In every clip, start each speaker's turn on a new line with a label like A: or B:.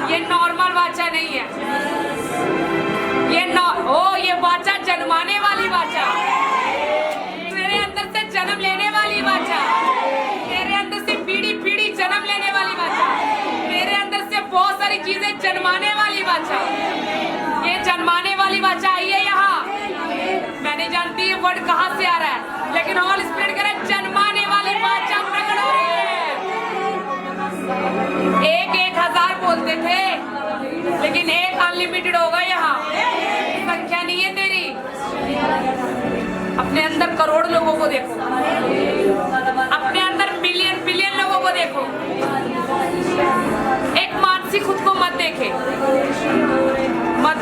A: ये नॉर्मल वाचा नहीं है, ये वाचा जन्माने वाली वाचा, तेरे अंदर से जन्म लेने वाली वाचा, तेरे अंदर से पीढ़ी पीढ़ी जन्म लेने वाली वाचा, तेरे अंदर से बहुत सारी चीजें जन्माने वाली वाचा। ये जन्माने वाली वाचा आई है यहाँ। मैं नहीं जानती ये वर्ड कहाँ से आ रहा है, लेकिन ऑल स्पिरिट कह रहा है जन्माने वाली वाचा प्रकट हो रही है। 1,000 बोलते थे, लेकिन एक अनलिमिटेड होगा यहाँ। संख्या नहीं है तेरी। अपने अंदर करोड़ लोगों को देखो, अपने अंदर मिलियन बिलियन लोगों को देखो। एक मानसिक खुद को मत देखे, मत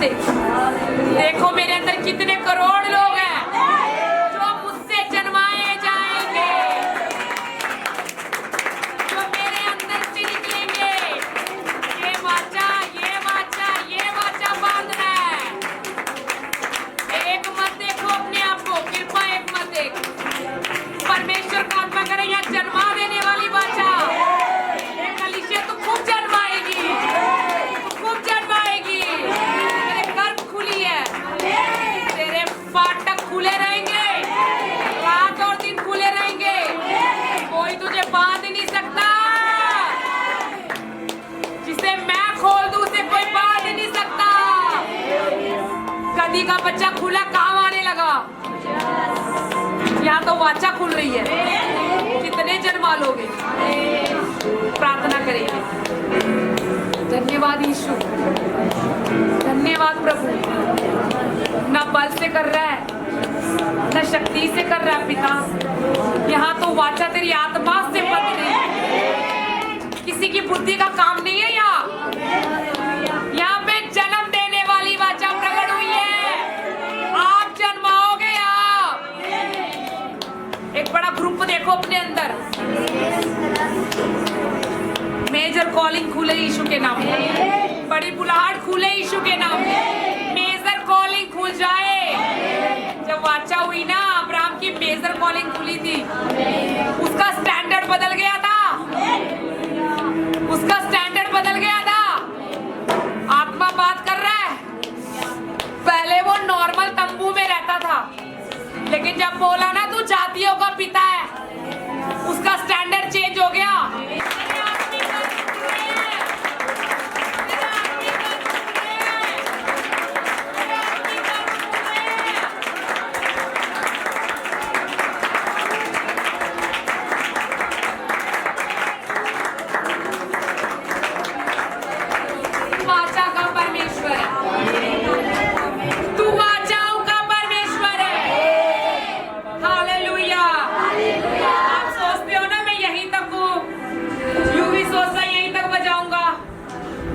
A: देखो मेरे अंदर कितने करोड़ लोग हैं जो मुझसे जन्माए जाएंगे, जो मेरे अंदर से निकलेंगे। ये वाचा बांधना है। एक मत देखो अपने आप को, कृपा एक मत देख। परमेश्वर का आत्मा करे यहाँ जन्मा देने वाली वाचा। एक कलीसिया तो खूब जन्माएगी, खूब जन्माएगी। तेरे गर्भ खुली है, तेरे फाटक खुले रहेंगे, रात और दिन खुले रहेंगे। कोई तुझे बांध नहीं सकता। जिसे मैं खोल दूं उसे कोई बांध नहीं सकता। कदी का बच्चा खुला काम आने लगा। यहाँ तो वाचा खुल रही है। कितने जन्मा लोगे? प्रार्थना करेंगे। धन्यवाद यीशु, धन्यवाद प्रभु। न बल से कर रहा है, न शक्ति से कर रहा है पिता। यहाँ तो वाचा तेरी आत्मा से बन रही है। किसी की बुद्धि का काम नहीं है। यहाँ पे जन्म देने वाली वाचा प्रकट हुई है। आप जन्माओगे। आप एक बड़ा ग्रुप देखो अपने अंदर। मेजर कॉलिंग खुले यीशु के नाम में, बड़ी बुलाहट खुले यीशु के नाम में। मेजर कॉलिंग खुल जाए। जब वाचा हुई ना, अब्राहम की मेजर कॉलिंग खुली थी। उसका स्टैंडर्ड बदल गया था, उसका स्टैंडर्ड बदल गया था। आत्मा बात कर रहा है। पहले वो नॉर्मल तंबू में रहता था, लेकिन जब बोला ना तू जातियों का पिता है, उसका स्टैंडर्ड चेंज हो गया।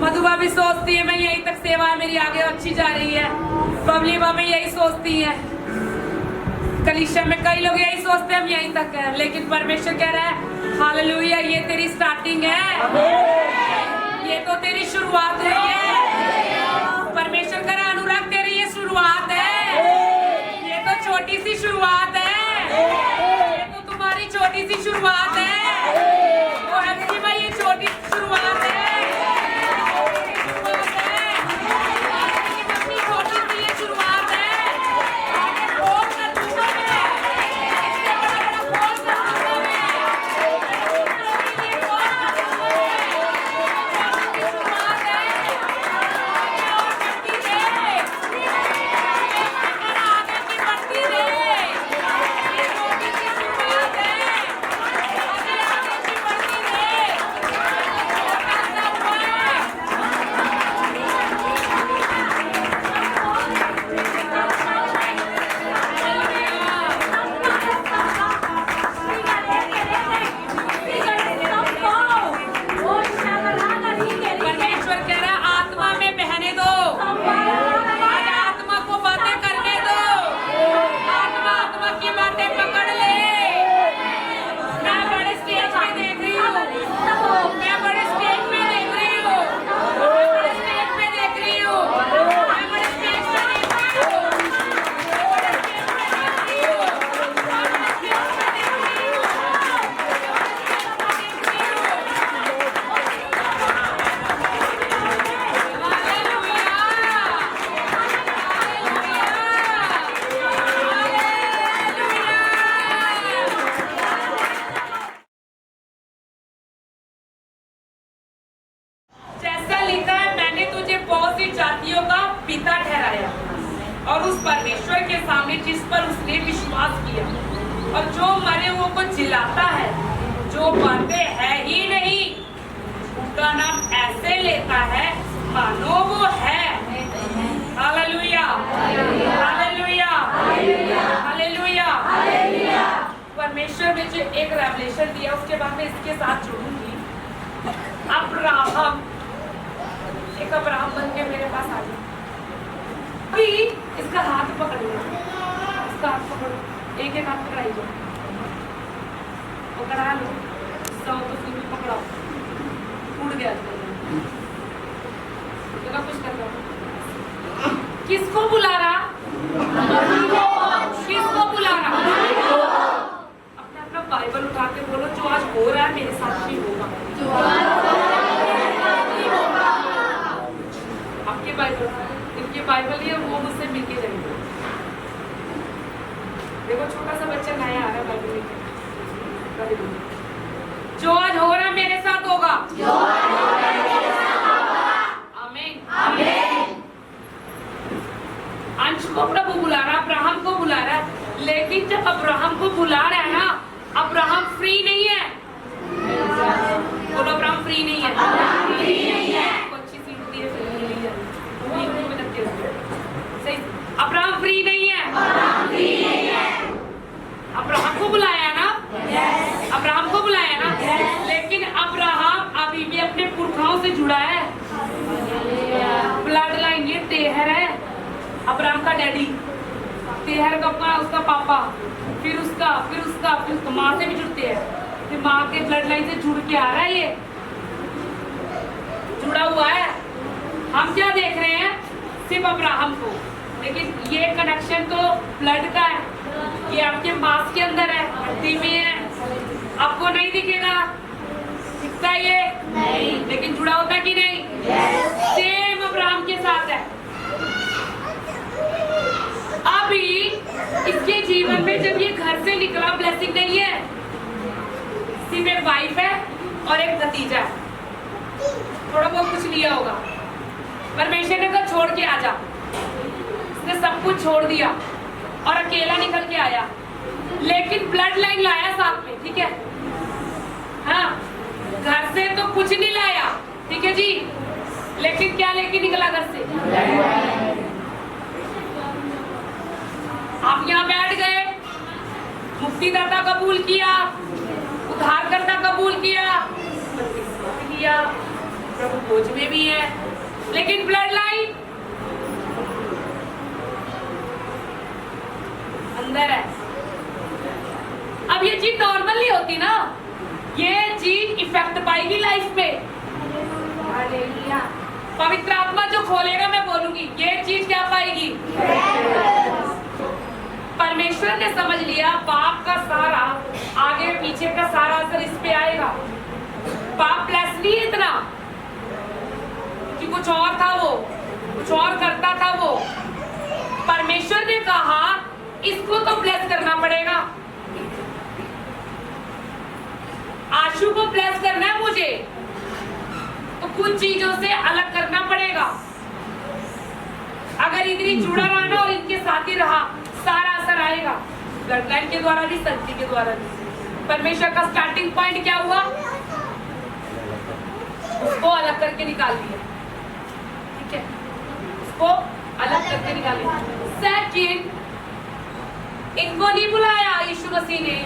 A: मधुबा भी सोचती है मैं यहीं तक सेवा मेरी आगे अच्छी जा रही है। बबली बाबा यही सोचती है। कलीसिया में कई लोग यही सोचते हैं हम यहीं तक है, लेकिन परमेश्वर कह रहा है हालेलुया, ये तेरी स्टार्टिंग है, ये तो तेरी शुरुआत रही है। परमेश्वर कह रहा है अनुराग तेरी ये शुरुआत है, ये तो छोटी सी शुरुआत है, ये तो चिल्लाता है, जो बातें है ही नहीं, उसका नाम ऐसे लेता है मानो वो है। Hallelujah, hallelujah, hallelujah. परमेश्वर ने जो एक रेवलेशन दिया, उसके बाद मैं इसके साथ जुड़ूंगी। अब्राहम, एक अब्राहम बन के मेरे पास आ जाए। अभी इसका हाथ पकड़ लो, इसका हाथ पकड़ो, एक एक हाथ पकड़ाई जाओ, पकड़ा लो, सौ तो फिर भी पकड़ाओ, उड़ गया तो कुछ कर लो। किसको बुला रहा? किसको बुला रहा? अपना अपना बाइबल उठा के बोलो, जो आज हो रहा है मेरे साथ भी होगा। आपके बाइबल, इनके बाइबल ये वो मुझसे मिलके जाएंगे। देखो छोटा सा बच्चा नया आ रहा है बाइबल लेके, जो आज हो रहा है मेरे साथ होगा। आमीन, आमीन। अंश को प्रभु बुला रहा, अब्राहम को बुला रहा है, लेकिन जब अब्राहम को बुला रहा है ना, अब्राहम फ्री नहीं है। बोलो अब्राहम फ्री नहीं है। अच्छी सीट दी है, सही। अब्राहम फ्री नहीं है। अब्राहम को बुलाया ना, अब्राहम को बुलाया ना, लेकिन अब्राहम अभी भी अपने पुरखाओं से जुड़ा है। ब्लड लाइन, ये तेहर है अब्राहम का डैडी, तेहर का उसका पापा, फिर उसका माँ से भी जुड़ते हैं, फिर माँ के ब्लड लाइन से जुड़ के आ रहा है, ये जुड़ा हुआ है। हम क्या देख रहे हैं? सिर्फ अब्राहम को, लेकिन ये कनेक्शन तो ब्लड का है, ये आपके मांस के अंदर है, हड्डी में है, आपको नहीं दिखेगा, दिखता है ये नहीं, लेकिन जुड़ा होता कि नहीं? सेम अब्राहम के साथ है। अभी इसके जीवन में जब ये घर से निकला, ब्लेसिंग नहीं है, सिर्फ एक वाइफ है और एक भतीजा है, थोड़ा बहुत कुछ लिया होगा। परमेश्वर ने कहा छोड़ के आ जा, इसने सब कुछ छोड़ दिया और अकेला निकल के आया, लेकिन ब्लड लाइन लाया साथ में, ठीक है? हाँ, घर से तो कुछ नहीं लाया, ठीक है जी, लेकिन क्या लेके निकला घर से? आप यहाँ बैठ गए, मुक्तिदाता कबूल किया, उद्धारकर्ता कबूल किया, प्रभु खोज में भी है, लेकिन ब्लड लाइन अंदर है। अब ये चीज नॉर्मल नहीं होती ना, ये चीज इफेक्ट पाएगी लाइफ पे। पवित्र आत्मा जो खोलेगा, मैं बोलूंगी, ये चीज क्या पाएगी? परमेश्वर ने समझ लिया, पाप का सारा आगे पीछे का सारा असर इस पे आएगा। पाप ब्लेस नहीं है इतना कि कुछ और था, वो कुछ और करता था वो। परमेश्वर ने कहा इसको तो ब्लेस करना पड़ेगा, आशु को ब्लेस करना है मुझे, तो कुछ चीजों से अलग करना पड़ेगा। अगर इतनी जुड़ा रहा ना और इनके साथ ही रहा, सारा असर आएगा, ब्लड लाइन के द्वारा भी, शक्ति के द्वारा भी। परमेश्वर का स्टार्टिंग पॉइंट क्या हुआ? उसको अलग करके निकाल दिया, ठीक है? उसको अलग करके निकाल दिया। सेकंड, इनको नहीं बुलाया यीशु मसीह ने,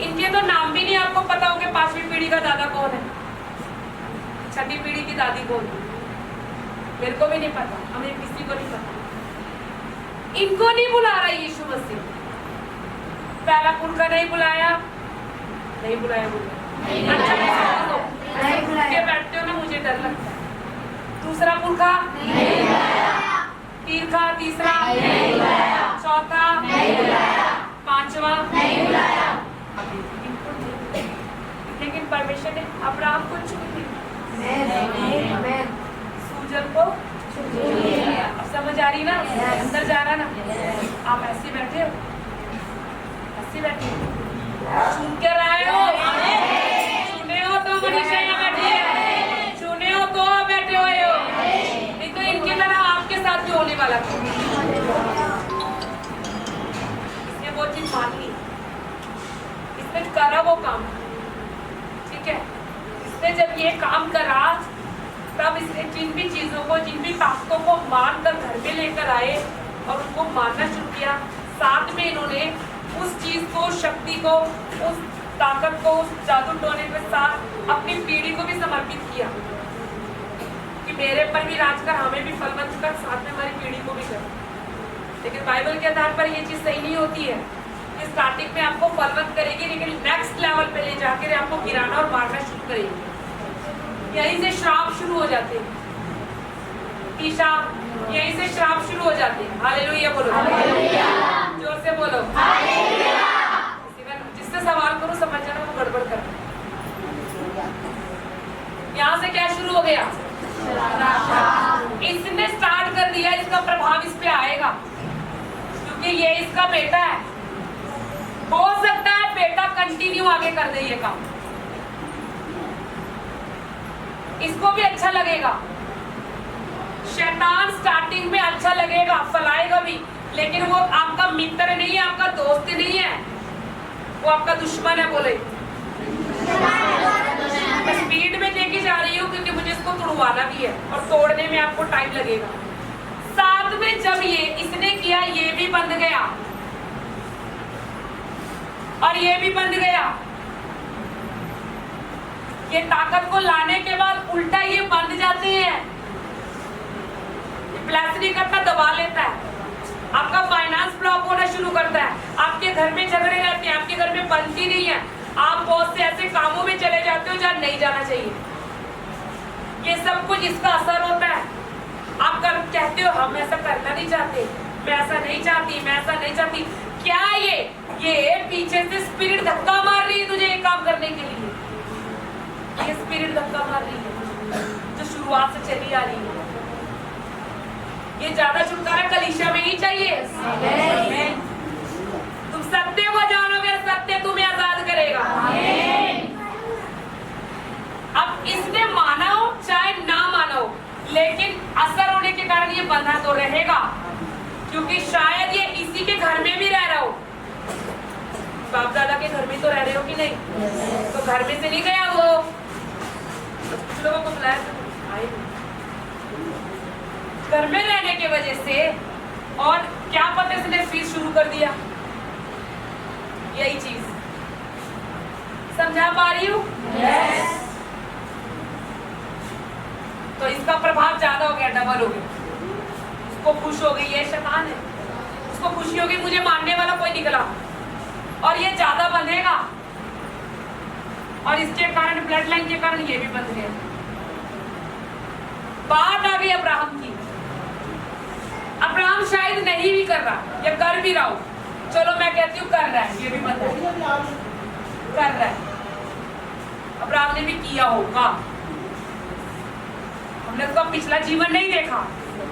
A: इनके तो नाम भी नहीं आपको पता होंगे। 5वीं पीढ़ी का दादा कौन है, 6ठी पीढ़ी की दादी कौन है, मेरे को भी नहीं पता, हमें किसी को नहीं पता। इनको नहीं बुला रहा यीशु मसीह। पहला पुरखा नहीं बुलाया, नहीं बुलाया, अच्छा नहीं बुलाया, बैठते हो ना, मुझे डर लगता है। दूसरा पुरखा नहीं बुलाया, तीसरा नहीं बुलाया, चौथा नहीं बुलाया, 5वां नहीं बुलाया। लेकिन परमेश्वर ने अब्राहम को चुन लिया, सूजन को चुन लिया। अब समझ आ रही ना, अंदर जा रहा ना? आप ऐसे बैठे हो, ऐसे बैठे हो, सुन के आए हो, सुने हो तो मनीषा यहाँ बैठी है, सुने हो तो बैठे हुए हो, नहीं तो इनके तरह आपके साथ भी होने वाला था। इसने वो चीज मान ली, इसने करा वो काम, ठीक है। इसने जब ये काम करा तब इसने जिन भी चीजों को, जिन भी ताकतों को मानकर घर में लेकर आए और उनको मानना शुरू किया, साथ में इन्होंने उस चीज को, शक्ति को, उस ताकत को, उस जादू टोने के साथ अपनी पीढ़ी को भी समर्पित किया कि मेरे पर भी राज कर, हमें भी फलवंत कर, साथ में हमारी पीढ़ी को भी कर। लेकिन बाइबल के आधार पर ये चीज सही नहीं होती है कि स्टार्टिंग में आपको फलवंत करेगी लेकिन नेक्स्ट लेवल पे ले जाकर आपको गिराना और मारना शुरू करेगी। यहीं से श्राप शुरू हो जाते हैं, यहीं से श्राप शुरू हो जाते हैं। हालेलुया बोलो, हालेलुया, जोर से बोलो, हालेलुया। जिससे सवाल करो समझ जाना वो गड़बड़ कर। यहाँ से क्या शुरू हो गया? इसने स्टार्ट कर दिया, इसका प्रभाव इस पे आएगा क्योंकि ये इसका बेटा है। हो सकता है बेटा कंटिन्यू आगे कर दे ये काम, इसको भी अच्छा लगेगा। शैतान स्टार्टिंग में अच्छा लगेगा, फलाएगा भी, लेकिन वो आपका मित्र नहीं है, आपका दोस्त नहीं है, वो आपका दुश्मन है। बोले मैं स्पीड में लेके जा रही हूँ क्योंकि मुझे इसको तोड़वाना भी है और तोड़ने में आपको टाइम लगेगा। साथ में जब ये इसने किया, ये भी बंद गया और ये भी बंद गया। ये ताकत को लाने के बाद उल्टा ये बंद जाते हैं, प्लस नहीं करता, दबा लेता है, आपका फाइनेंस ब्लॉक होना शुरू करता है, आपके घर में झगड़े रहते हैं, आपके घर में बनती नहीं है, आप बहुत से ऐसे कामों में चले जाते हो जहाँ नहीं जाना चाहिए। ये सब कुछ इसका असर होता है। आप कहते हो हम ऐसा करना नहीं चाहते, मैं ऐसा नहीं चाहती, मैं ऐसा नहीं चाहती। क्या ये पीछे से स्पिरिट धक्का मार रही है तुझे एक काम करने के लिए। ये स्पिरिट धक्का मार रही है जो शुरुआत से चली आ रही है। ये ज्यादा छुटकारा कलीसिया में ही चाहिए। तुम सत्य को जानोगे, सत्य तुम्हें आजाद करेगा। अब इसने माना हो चाहे ना माना हो, लेकिन असर होने के कारण ये बंधा तो रहेगा, क्योंकि शायद ये इसी के घर में भी रह रहा हो। बाप दादा के घर में तो रह रहे हो कि नहीं? तो घर में से नहीं गया वो, कुछ लोगों को बुलाया आए घर में रहने की वजह से, और क्या पता इसने फिर शुरू कर दिया। यही चीज समझा पा रही हूँ? तो इसका प्रभाव ज्यादा हो गया, डबल हो गया। उसको खुश हो गई, ये शैतान है, उसको खुशी होगी मुझे मारने वाला कोई निकला, और ये ज्यादा बंधेगा, और इसके कारण ब्लड लाइन के कारण ये भी बंध गया। बात आ गई अब्राहम की। अब्राहम शायद नहीं भी कर रहा या कर भी रहा हो, चलो मैं कहती हूँ कर रहा है, ये भी बंद है, कर रहा है। अब्राहम ने भी किया होगा, हमने उसका पिछला जीवन नहीं देखा,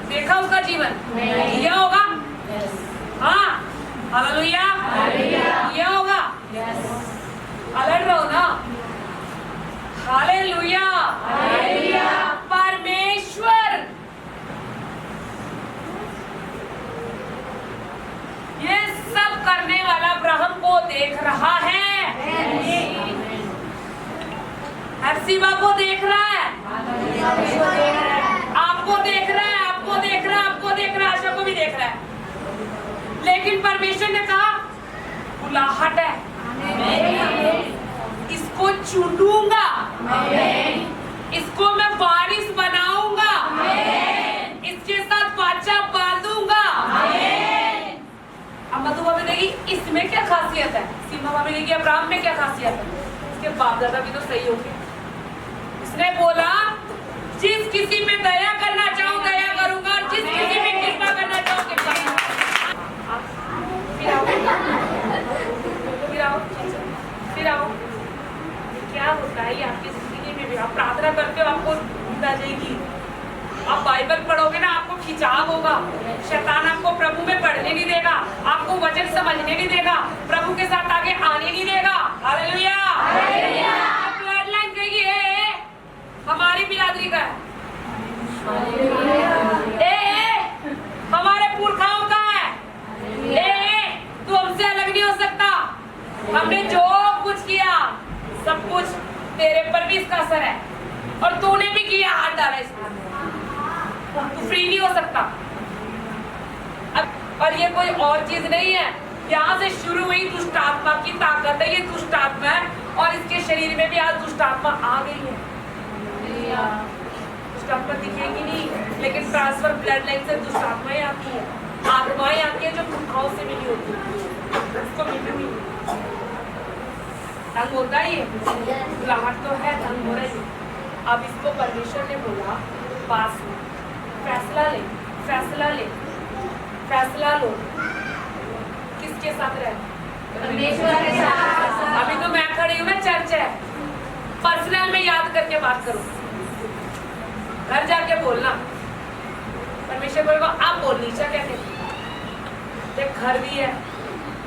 A: देखा उसका जीवन किया होगा। हाँ, हालेलुया, किया होगा। अलर्ट रहो ना। हालेलुया, परमेश्वर ये सब करने वाला अब्राहम को देख रहा है, हर्षिबा को देख रहा है, आपको देख रहा है, आपको देख रहा है, आपको देख रहा है, आशा को भी देख रहा है। लेकिन परमेश्वर ने कहा बुलाहट है, इसको चुनूंगा, इसको मैं वारिस बनाऊंगा, इसके साथ वाचा बांधूंगा। अब मधु भाभी कहेगी इसमें क्या खासियत है, सीमा भाभी कहेगी अब्राहम में क्या खासियत है। इसके बाप दादा भी तो सही हो गए। उसने बोला जिस किसी पे दया करना चाहूं दया करूंगा, जिस किसी पे कृपा करना चाहूं कृपा करूंगा। फिर आओ। क्या होता है ये आपकी जिंदगी में भी? आप प्रार्थना करते हो, आपको नींद आ जाएगी, आप बाइबल पढ़ोगे ना, आपको खिंचाव होगा, शैतान आपको प्रभु में पढ़ने नहीं देगा, आपको वचन समझने नहीं देगा, प्रभु के साथ आगे आने नहीं देगा। हालेलुया, ब्लड लाइन कहेगी हमारी बिरादरी का है, हमारे पुरखाओं का है, तू हमसे अलग नहीं हो सकता। हमने जो कुछ किया, सब कुछ तेरे पर भी इसका असर है। और तूने भी किया, हाथ डाला इसमें, तू फ्री नहीं हो सकता। अब और ये कोई और चीज नहीं है, यहाँ से शुरू हुई दुष्ट आत्मा की ताकत है, ये दुष्ट आत्मा है और इसके शरीर में भी आज दुष्ट आत्मा आ गई है। दुष्ट आत्मा दिखेगी नहीं, लेकिन ट्रांसफर ब्लड लाइन से दुष्ट आत्माएं आती है, आत्माएं आती है जो पुरखाओं से मिली होती है, उसको मिली हुई तंग होता है, ये बुलाहट तो है, तंग हो रही है। अब इसको परमेश्वर ने बोला पास में फैसला ले, फैसला ले, फैसला लो, किसके साथ रहना? परमेश्वर के साथ। अभी तो मैं खड़ी हूँ ना, चर्च है, पर्सनल में याद करके बात करो, घर जाके बोलना। परमेश्वर बोलेगा आप बोल, नीचा क्या कहते, देख घर भी है,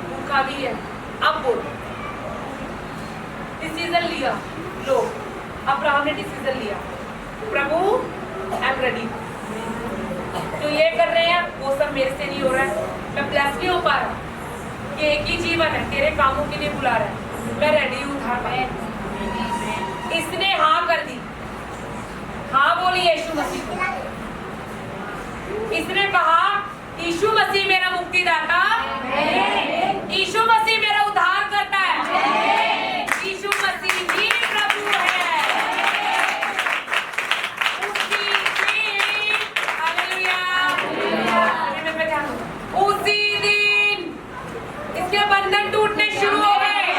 A: भूखा भी है, अब बोल। डिसीजन लिया, लो, अब्राहम ने डिसीजन लिया, प्रभु आई एम रेडी, जो ये कर रहे हैं वो सब मेरे से नहीं हो रहा है, मैं ब्लेस नहीं हो पा रहा, ये एक ही जीवन है, तेरे कामों के लिए बुला रहा है, मैं रेडी हूँ उधार। इसने हाँ कर दी, हाँ बोली यीशु मसीह को। इसने कहा यीशु मसीह मेरा मुक्तिदाता, यीशु मसीह मेरा उद्धार करता है, यीशु मसीह ही प्रभु है। उसी दिन इसके बंधन टूटने शुरू हो गए,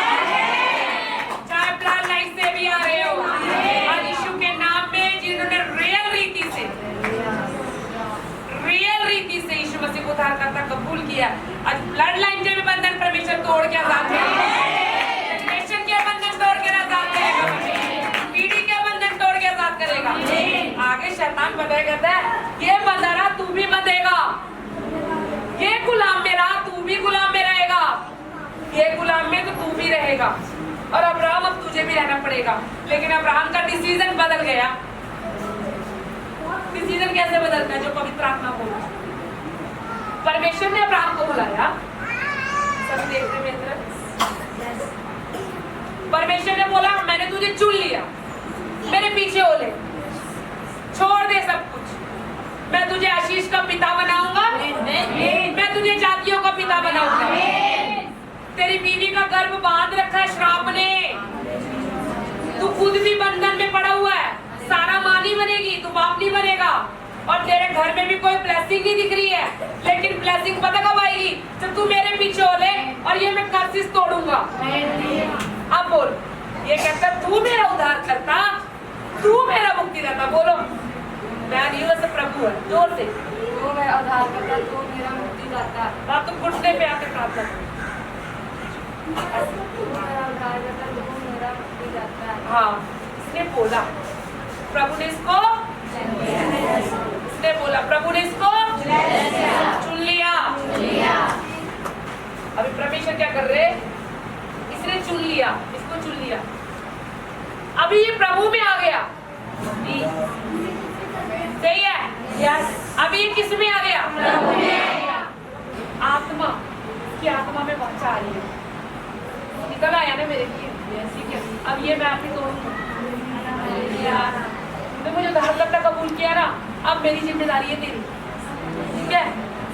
A: चाहे ब्लड लाइन से भी आ रहे हो, और यीशु के नाम में जिन्होंने रियल रीति से यीशु मसीह को उद्धारकर्ता कबूल किया, आज ब्लड लाइन के भी बंधन परमेश्वर तोड़ के आजाद करेगा, जनरेशन के बंधन तोड़ के आजाद करेगा, पीढ़ी के बंधन तोड़ के आजाद करेगा। आगे शैतान बताया ये बंधना तू भी बंधेगा, ये गुलाम में रहा, तू भी गुलाम में रहेगा, ये गुलाम में तो तू भी रहेगा, और अब्राहम अब तुझे भी रहना पड़ेगा। लेकिन अब्राहम का डिसीजन बदल गया। डिसीजन कैसे बदलता है? जो पवित्र आत्मा बोला, परमेश्वर ने अब्राहम को बुलाया, सब देख रहे मित्र, परमेश्वर ने बोला मैंने तुझे चुन लिया, मेरे पीछे हो ले, छोड़ दे सब कुछ, मैं तुझे आशीष का पिता बनाऊंगा, मैं तुझे जातियों का पिता बनाऊंगा। तेरी बीवी का गर्भ बांध रखा है श्राप ने, तू खुद भी बंधन में पड़ा हुआ है, सारा माँ नहीं बनेगी, तू बाप नहीं बनेगा, और तेरे घर में भी कोई ब्लेसिंग नहीं दिख रही है, लेकिन ब्लेसिंग पता कब आएगी? जब तू मेरे पीछे हो ले और ये मैं कर्सिस तोड़ूंगा। अब बोल, ये कहता तू मेरा उद्धार करता, तू मेरा मुक्तिदाता, बोलो मैं नहीं हूँ, प्रभु है, जोर से, तू मेरा उद्धार करता, तू मेरा मुक्तिदाता। आप तो घुटने पे आके प्रार्थना करो, हाँ इसने बोला, प्रभु ने इसको इसने बोला, प्रभु ने इसको चुन लिया। अभी परमेश्वर क्या कर रहे? इसने चुन लिया, इसको चुन लिया, अभी ये प्रभु में आ गया, सही है? यस। अभी ये किस में आ गया? प्रभु में आ गया। आत्मा की आत्मा में बच्चा आ रही है, निकल आया ना मेरे लिए, ठीक है? अब ये मैं आपकी तोड़ूंगा, तो मुझे उद्धारकर्ता कबूल किया ना, अब मेरी जिम्मेदारी है तेरी, ठीक है?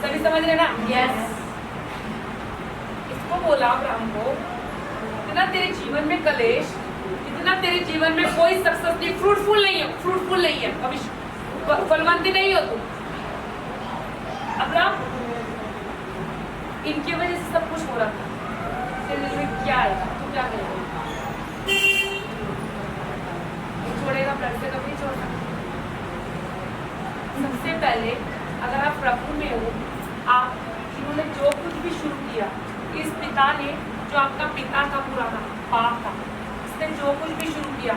A: सभी समझ रहे ना? यस। इसको बोला अब्राहम को, इतना तेरे जीवन में कलेश, इतना तेरे जीवन में कोई सक्सेस नहीं, फ्रूटफुल नहीं है, भविष्य फलवंती नहीं हो तुम। अब्राहम, इनकी वजह से सब कुछ हो रहा था, क्या आएगा? तू क्या करेगा? छोड़ेगा, ब्लड से कभी छोड़ना। सबसे पहले अगर आप प्रभु में हो, आप जिन्होंने जो कुछ भी शुरू किया, इस पिता ने जो आपका पिता था, पुराना बाप था, इसने जो कुछ भी शुरू किया,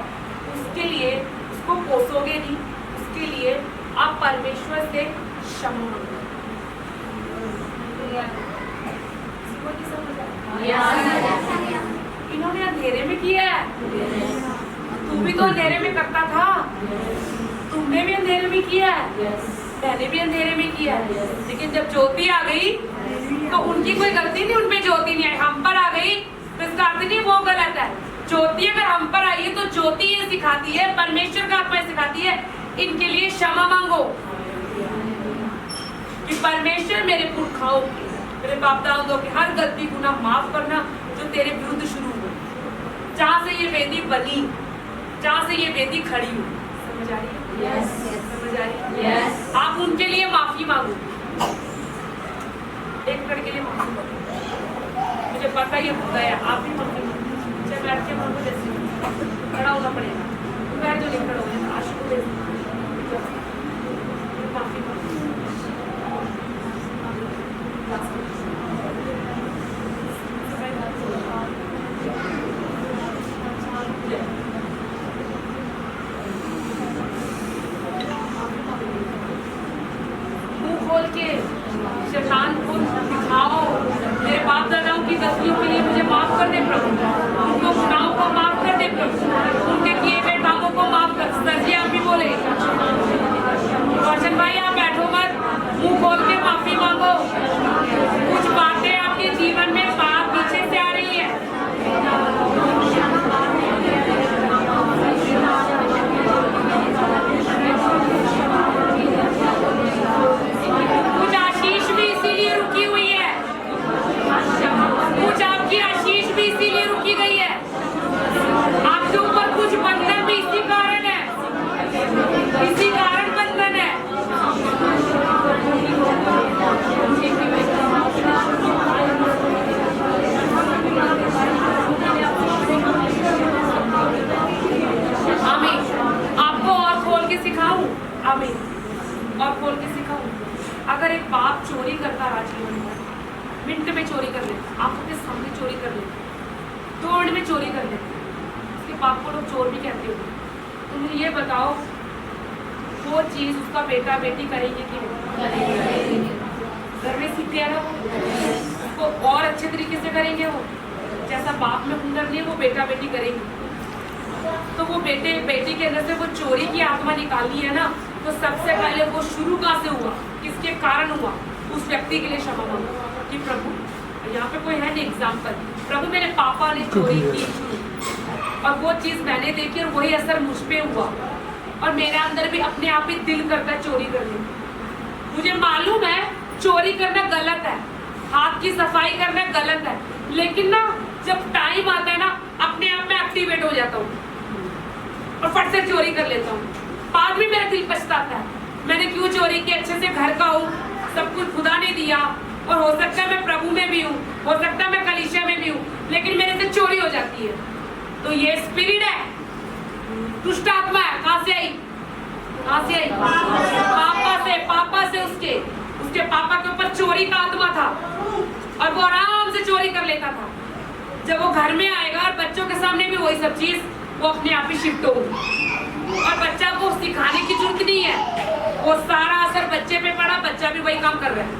A: उसके लिए उसको कोसोगे नहीं, उसके लिए आप परमेश्वर से क्षमा मांगो। इन्होंने अंधेरे में किया है, तू भी तो अंधेरे में करता था, तुमने भी अंधेरे में किया है, मैंने भी अंधेरे में किया है, लेकिन जब ज्योति आ गई तो उनकी कोई गलती नहीं, उनपे ज्योति नहीं आई, हम पर आ गई तो इसका अर्थ नहीं वो गलत है, सिखाती है, परमेश्वर का आत्मा सिखाती है, इनके लिए क्षमा मांगो कि परमेश्वर मेरे पुरखाओं की, मेरे बाप दादों की हर गलती गुनाह माफ करना जो तेरे विरुद्ध शुरू हो, जहां से ये वेदी बनी, जहां से ये वेदी खड़ी हो। समझ आ रही है?
B: Yes.
A: समझ आ रही है?
B: Yes.
A: आप उनके लिए माफी मांगो, एक मिनट के लिए माफी मांगो। मुझे पता ये होता है, आप भी माफी मांगो। चाहे बैठ के मांगो, जैसे खड़ा होना पड़ेगा, बैठ जो नहीं खड़ा होगा आशु को माफी मांगो। खोल के शैतान को दिखाओ, मेरे बाप दादाओं की गलतियों के लिए मुझे माफ कर दे प्रभु, उनको गुनाहों को माफ कर दे प्रभु, उनके किए गए कामों को माफ कर। सर जी आप भी बोले, रोशन भाई आप बैठो मत, मुंह खोल के माफी मांगो। कुछ बातें आपके जीवन में पाप पीछे से आ रही है, कुछ आशीष भी इसीलिए रुकी हुई है, कुछ आपकी आशीष भी इसीलिए रुकी गई है, आपके ऊपर कुछ बंधन भी इसी कारण है, इसी कारण बंधन है। आमीन। आपको और खोल के सिखाऊं, आमीन, और खोल के सिखाऊं। अगर एक बाप चोरी करता रहा जीवन में, मिनट में चोरी कर ले, आपके सामने चोरी कर ले, 2 मिनट में चोरी कर ले, उसके बाप को लोग चोर भी कहते हो, तो मुझे ये बताओ वो चीज उसका बेटा बेटी करेंगे कि नहीं? घर में सीखते हैं ना, उसको और अच्छे तरीके से करेंगे वो, जैसा बाप में हुनर नहीं है वो बेटा बेटी करेंगे। तो वो बेटे बेटी के अंदर से वो चोरी की आत्मा निकालनी है ना, तो सबसे पहले वो शुरू कहाँ से हुआ, किसके कारण हुआ, उस व्यक्ति के लिए क्षमा मांगो कि प्रभु, यहाँ पे कोई है नहीं एग्जाम्पल, प्रभु मेरे पापा ने चोरी की और वो चीज मैंने देखी और वही असर मुझ पे हुआ और मेरे अंदर भी अपने आप ही दिल करता है चोरी करने। मुझे मालूम है चोरी करना गलत है, हाथ की सफाई करना गलत है, लेकिन ना जब टाइम आता है ना अपने आप में एक्टिवेट हो जाता हूँ और फट से चोरी कर लेता हूँ। बाद में मेरा दिल पछताता है, मैंने क्यों चोरी की, अच्छे से घर का हूँ, सब कुछ खुदा ने दिया और हो सकता है मैं प्रभु में भी हूँ, हो सकता है मैं कलीसिया में भी हूँ, लेकिन मेरे से चोरी हो जाती है। तो ये स्पिरिट है, दुष्ट आत्मा है। कहाँ से आई? कहाँ से आई? पापा से उसके पापा के ऊपर चोरी का आत्मा था और वो आराम से चोरी कर लेता था। जब वो घर में आएगा और बच्चों के सामने भी वही सब चीज, वो अपने आप ही शिफ्ट होगी और बच्चा को सिखाने की जरूरत नहीं है, वो सारा असर बच्चे पे पड़ा, बच्चा भी वही काम कर रहा है।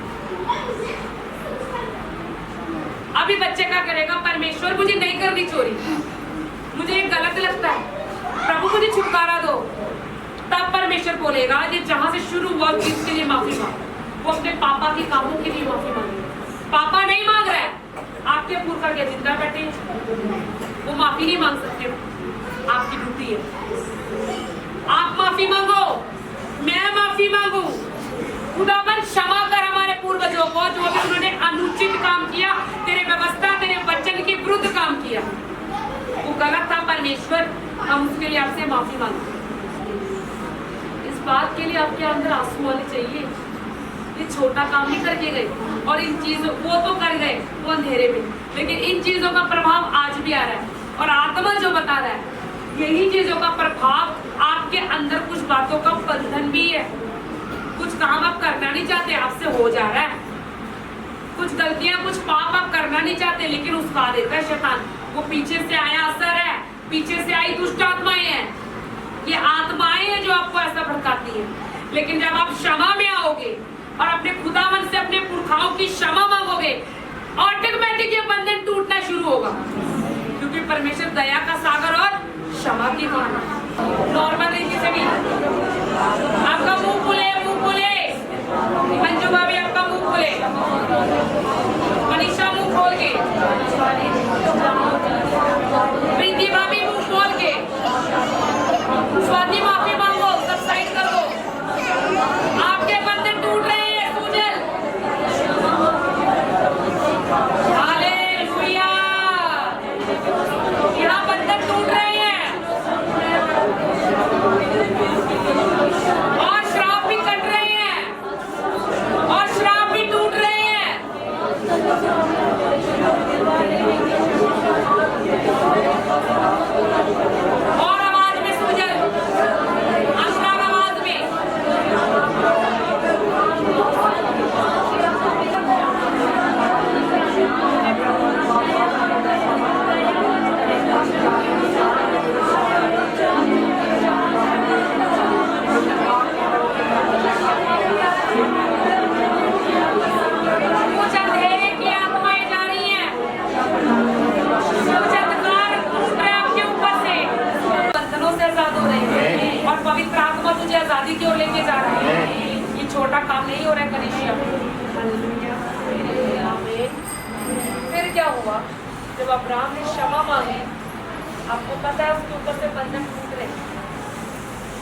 A: अभी बच्चे क्या करेगा, परमेश्वर मुझे नहीं करनी चोरी, मुझे ये गलत लगता है, प्रभु मुझे छुटकारा दो। तब परमेश्वर बोलेगा ये जहां से शुरू हुआ इसके लिए माफी मांगो। वो अपने पापा के कामों के लिए माफी मांगे। पापा नहीं मांग रहा है, आपके पुरखा के जिंदा बैठे, वो माफी नहीं मांग सकते, आपकी ड्यूटी है। आप माफी मांगो, मैं माफी मांगू। खुदावन क्षमा कर हमारे पूर्वजों को जो भी उन्होंने अनुचित काम किया, तेरे व्यवस्था तेरे वचन के विरुद्ध काम किया, वो गलत था परमेश्वर, हम उसके लिए आपसे माफी मांगते। इस बात के लिए आपके अंदर आंसू आने चाहिए, ये छोटा काम नहीं करके गए और इन चीजों वो तो कर गए वो अंधेरे में, लेकिन इन चीजों का प्रभाव आज भी आ रहा है और आत्मा जो बता रहा है यही चीजों का प्रभाव आपके अंदर कुछ बातों का बंधन भी है। कुछ काम आप करना नहीं चाहते, आपसे हो जा रहा है, कुछ गलतियां कुछ पाप आप करना नहीं चाहते, लेकिन उसका देता है शैतान। वो पीछे से आया असर है, पीछे से आई दुष्ट आत्माएं हैं, ये आत्माएं हैं जो आपको ऐसा भड़काती है। लेकिन जब आप क्षमा में आओगे और अपने खुदावन से अपने पुरखाओं की क्षमा मांगोगे, ऑटोमेटिक ये बंधन टूटना शुरू होगा, क्योंकि परमेश्वर दया का सागर और क्षमा की माना। नॉर्मल तरीके से भी आपका मुंह खुले, मंजू भाभी आपका मुंह खुले, मनीषा मुंह खोल के, प्रीति भाभी मुंह खोल के, हुआ, जब अब्राहम ने क्षमा मांगी, आपको पता है उसके ऊपर से बंधन टूट रहे,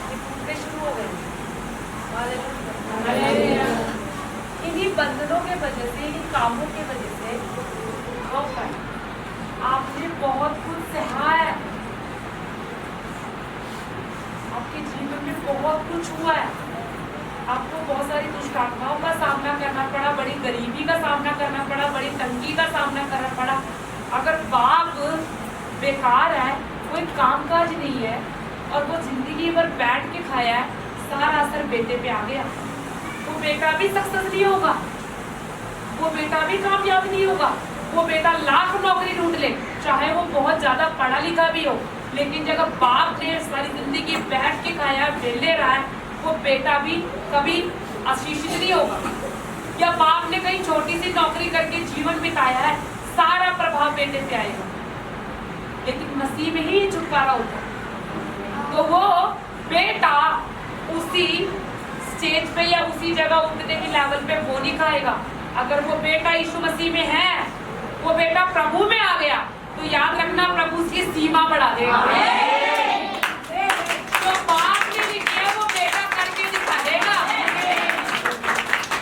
A: ये टूटने शुरू हो गए। इन्हीं बंधनों के वजह से, इन्हीं कामों के वजह से आपने बहुत कुछ सहा है, आपके जीवन में बहुत कुछ हुआ है, आपको बहुत सारी दुष्टात्माओं का सामना करना पड़ा, बड़ी गरीबी का सामना करना पड़ा, बड़ी तंगी का सामना करना पड़ा। अगर बाप बेकार है, कोई कामकाज नहीं है और वो जिंदगी भर बैठ के खाया है, सारा असर बेटे पे आ गया, वो बेटा भी सक्सेस नहीं होगा, वो बेटा भी कामयाब नहीं होगा। वो बेटा लाख नौकरी ढूंढ ले, चाहे वो बहुत ज्यादा पढ़ा लिखा भी हो, लेकिन जब बाप ने सारी जिंदगी बैठ के खाया, बेले रहा है, वो बेटा भी कभी आशीषित नहीं होगा। या बाप ने कहीं छोटी सी नौकरी करके जीवन बिताया है, सारा प्रभाव बेटे पे आएगा। लेकिन मसीह में ही छुटकारा होता है, तो वो बेटा उसी स्टेज पे या उसी जगह उतने की लेवल पे वो नहीं खाएगा। अगर वो बेटा यीशु मसीह में है, वो बेटा प्रभु में आ गया, तो याद रखना प्रभु उसकी सीमा बढ़ा देगा। तो बाप ने भी किया, वो बेटा करके दिखा देगा,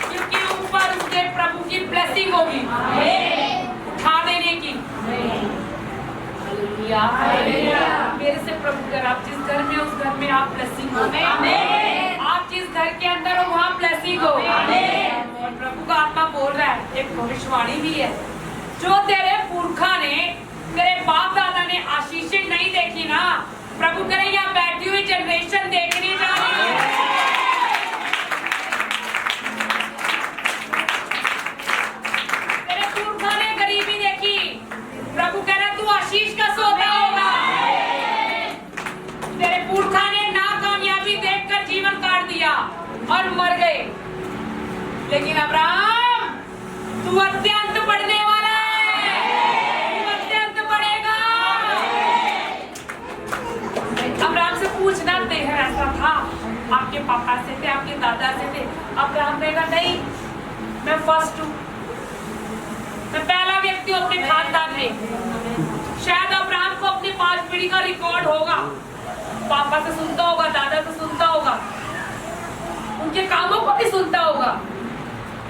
A: क्योंकि ऊपर उसके प्रभु की ब्लेसिंग होगी उठा देने की। मेरे से प्रभु कर, आप जिस घर में, उस घर में आप ब्लेसिंग हो, आप जिस घर के अंदर हो वहाँ ब्लेसिंग हो। और प्रभु का आत्मा बोल रहा है, एक भविष्यवाणी भी है, जो तेरे पुरखा ने, तेरे बाप दादा ने आशीषें नहीं देखी ना, प्रभु करे यहाँ बैठी हुई जनरेशन देखने जा रही है। तेरे पुरखा ने गरीबी देखी, प्रभु कह रहा तू आशीष का सौदा होगा। तेरे पुरखा ने नाकामयाबी देखकर जीवन काट दिया और मर गए, लेकिन अब्राहम तू अत्यंत बढ़ने वाला है, तू अत्यंत बढ़ेगा। अब्राहम से पूछना देह ऐसा था, आपके पापा से थे, आपके दादा से थे। अब्राहम कहेगा नहीं, मैं फर्स्ट हूँ, मैं पहला व्यक्ति हूँ अपने खानदान में। शायद अब्राहम को अपनी 5 पीढ़ी का रिकॉर्ड होगा, पापा से सुनता होगा, दादा से सुनता होगा, उनके कामों को भी सुनता होगा,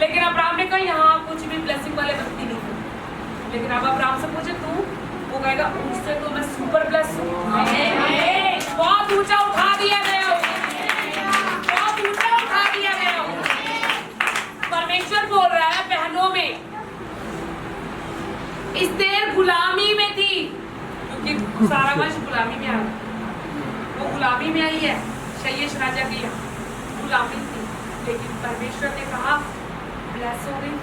A: लेकिन अब्राहम ने कहा यहाँ कुछ भी ब्लेसिंग वाले व्यक्ति नहीं थे। लेकिन अब अब्राहम से पूछे तू, वो कहेगा उससे तो मैं सुपर ब्लेस हूँ, बहुत ऊंचा उठा दिया गया हूँ, बहुत ऊंचा उठा दिया गया हूँ। परमेश्वर बोल रहा है बहनों में, इस देर गुलामी में थी, क्योंकि सारा वंश गुलामी में आ गया, वो गुलामी में आई है, शय्येश राजा की गुलामी थी, लेकिन परमेश्वर ने कहा ब्लेस हो गई।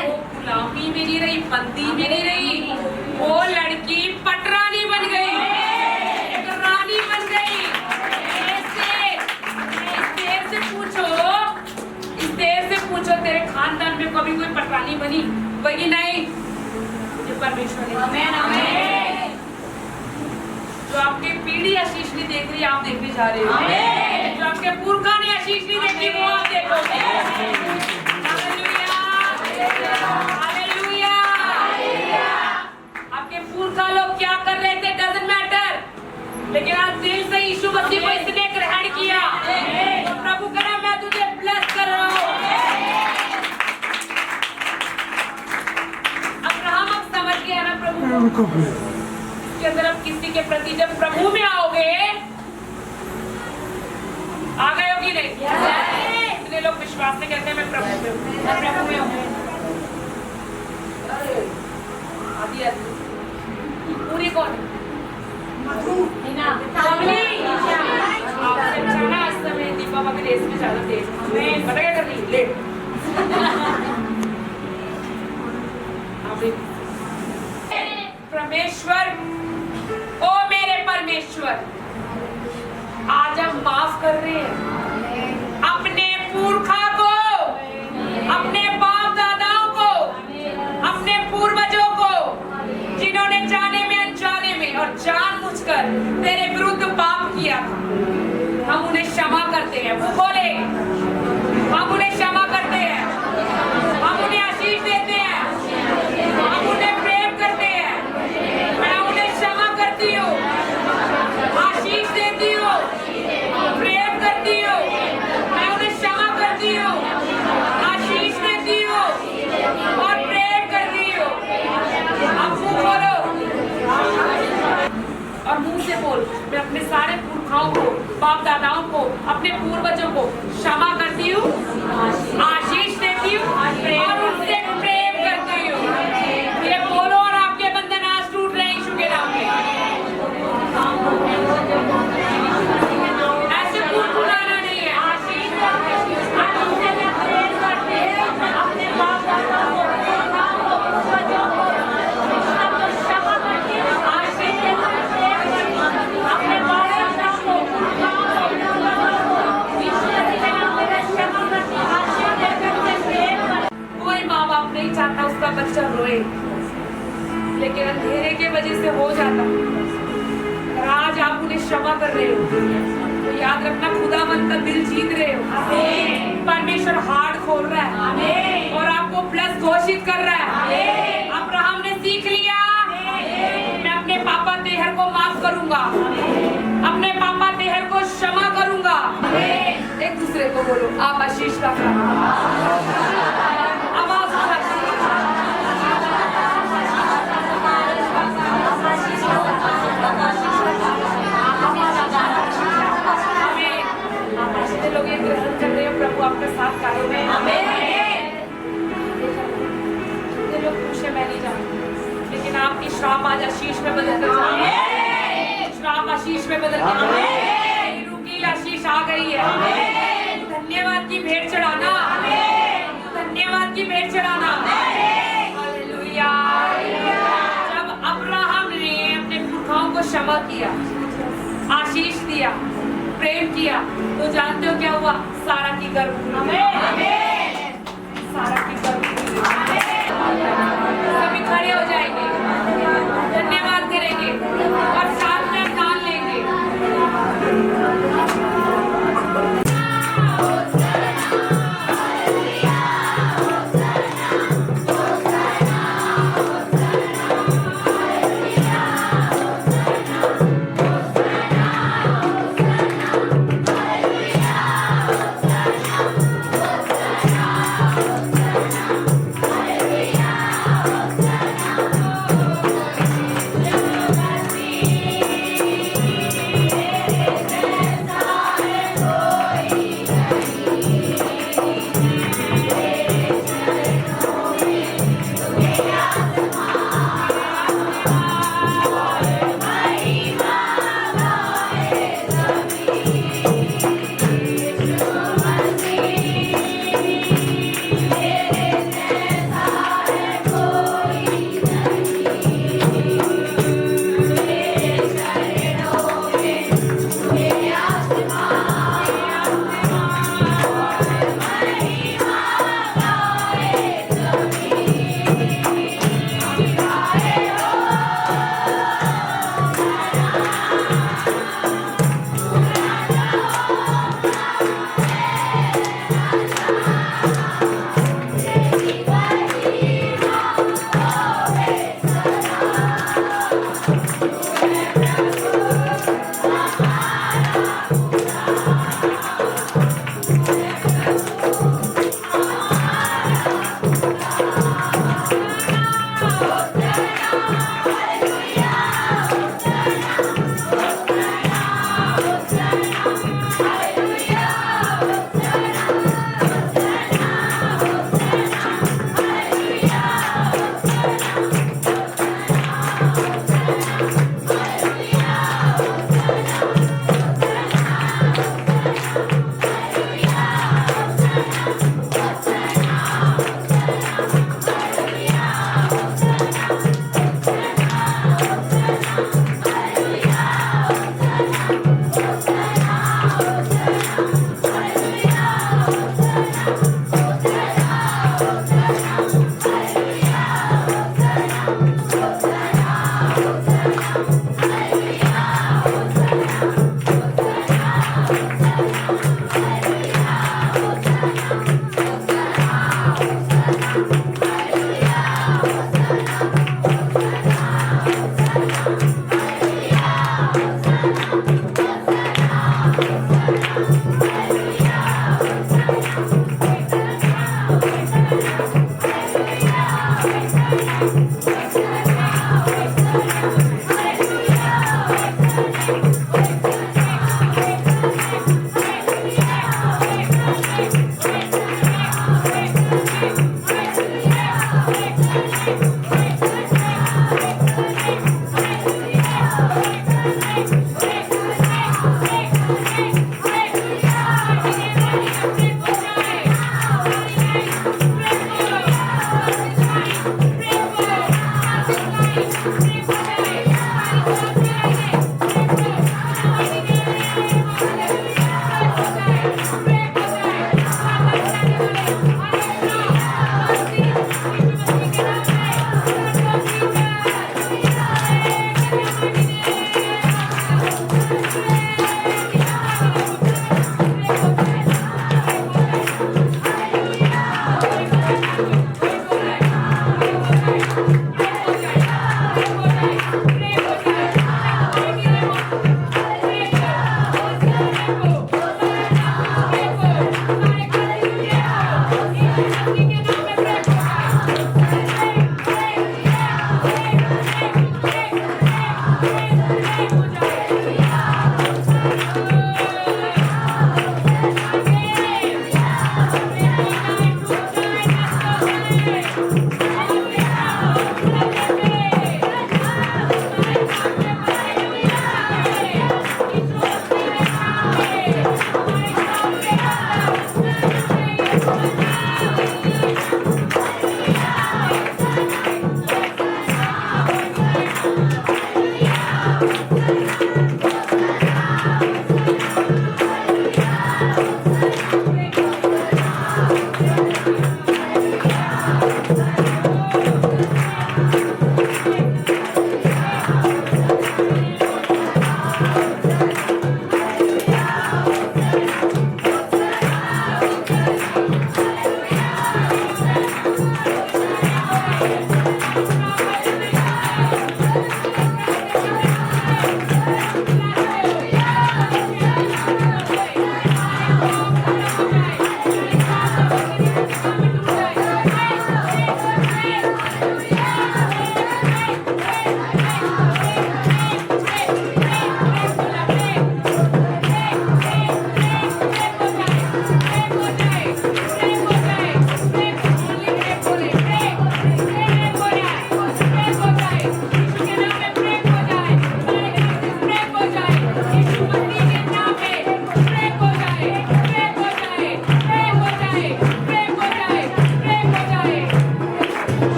A: वो गुलामी में नहीं रही, बंदी में नहीं रही, वो लड़की पटरानी बन गई, एक रानी बन गई। इस देर से पूछो तेरे खानदान में कभी कोई पटरानी बनी? बनी नहीं, ये परमेश्वर ने। जो आपके पीढ़ी आशीष नहीं देख रही, आप देखने जा रहे हो। जो आपके पुरखा ने आशीष नहीं देखी, वो आप देखोगे। Hallelujah, hallelujah. आपके पुरखा लोग क्या कर रहे थे डजंट मैटर, लेकिन आज दिल से यीशु मसीह को इसने ग्रहण किया, तो प्रभु करा मैं तुझे ब्लेस कर रहा हूँ। अब्राहम अब समझ गया ना प्रभु के अंदर, अब किसी के प्रति जब प्रभु में आओगे, आ गए हो कि नहीं? इतने लोग विश्वास से कहते हैं मैं प्रभु में हूँ, मैं प्रभु में हूँ। आदि पूरी कौन आपसे जाना इस समय दीपा मगर रेस में ज्यादा तेज, पता क्या कर रही लेट। परमेश्वर, ओ मेरे परमेश्वर, आज हम माफ कर रहे हैं अपने पुरखा को, अपने बाप दादाओं को, अपने पूर्वजों को, जिन्होंने जाने में अनजाने में और जानबूझकर तेरे विरुद्ध पाप किया। हम उन्हें क्षमा करते हैं। वो बोले हम उन्हें क्षमा करते हैं, हम उन्हें आशीष देते हैं, हम उन्हें मुंह से बोल, मैं अपने सारे पुरखाओं को, बाप दादाओं को, अपने पूर्वजों को क्षमा करती हूँ, आशीष देती हूँ और उनसे प्रेम करती हूँ। ये बोलो और आपके बंधन आज टूट रहे यीशु के नाम में। ऐसे पुरखुराना नहीं है। कोई माँ बाप नहीं चाहता उसका बच्चा रोए, लेकिन अंधेरे के वजह से हो जाता। और आज आप उन्हें क्षमा कर रहे हो, तो याद रखना खुदावंद का दिल जीत रहे हो। परमेश्वर हार्ट खोल रहा है और आपको प्लस घोषित कर रहा है। अब्राहम ने सीख लिया, मैं अपने पापा तेहर को माफ करूंगा, अपने पापा तेहर को क्षमा करूंगा। एक दूसरे को बोलो, आप आशीष का आवाज लोग ये ग्रहण कर रहे हो, प्रभु आपके साथ कार्य में। लोग पूछे मैं नहीं जानती, लेकिन आपकी श्राप आज आशीष में बदल कर, श्राप आशीष में बदल कर, रुकी आशीष आ गई है। धन्यवाद की भेंट चढ़ाना, धन्यवाद की भेंट चढ़ाना। हालेलुया। जब अब्राहम ने अपने पुरखाओं को क्षमा किया, आशीष दिया, प्रेम किया, तो जानते हो क्या हुआ? सारा की गर्भ हुई। सारा की गर्भ हुई। सभी खड़े हो जाएंगे, धन्यवाद करेंगे और साथ में गान लेंगे।